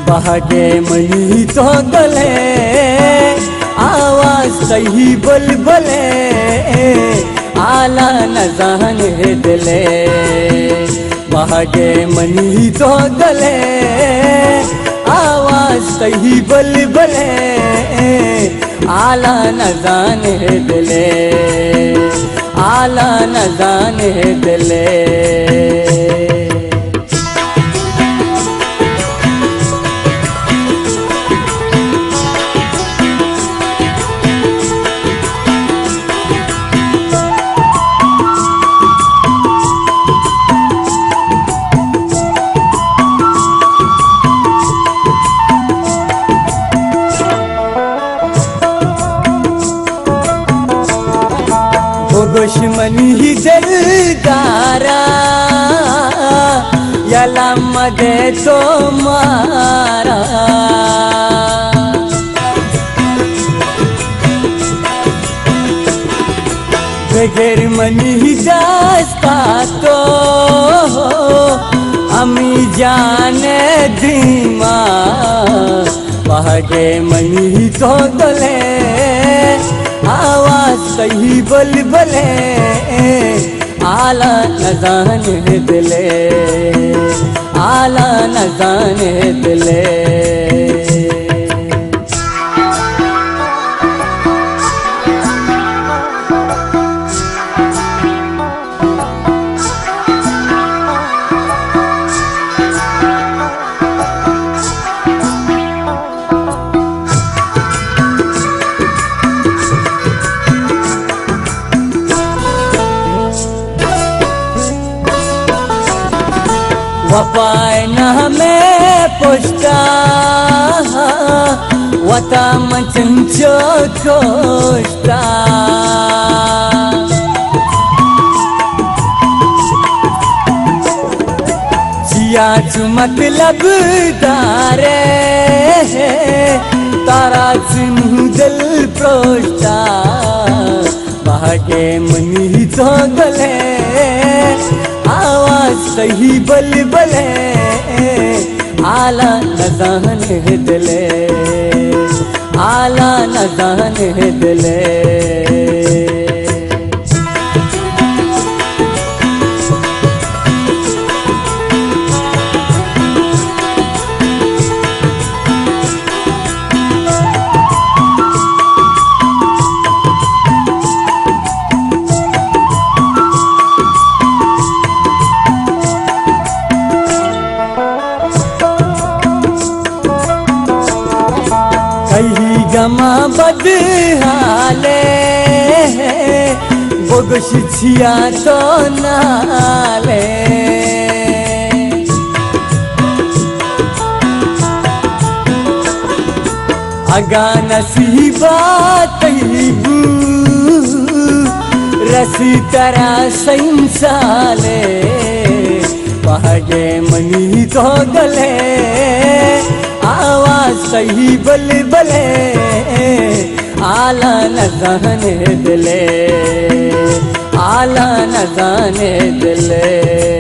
बहगे money तो गले आवाज सही बलबले आला न जाने दिले बहगे मनी तो गले आवाज सही बलबले आला न जाने दिले आला न जाने दिले दुश्मनी ही दिलदारा याला मदे तो मारा बगैर मनी ही जास्ता तो अमी जाने धीमा बहगे मनी ही तो गले आवाज सही बलबले आला न जाने दिले आला न जाने दिले वपाय न हमें पुष्टा वता मंचन जो कोष्टा जिया चु मतलब दारे तारा चुनु दिल प्रोष्टा बहगे मनी तो गले आवाज सही बलबले आला न जाने दिले आला न जाने दिले कही गमा बदहाले बोगश छिया तो नाले अगा नसीबा तैबू रसी तरा संसाले बहगे मनी तो गले आवाज सही बलबले आला न जाने दिले आला न जाने दिले।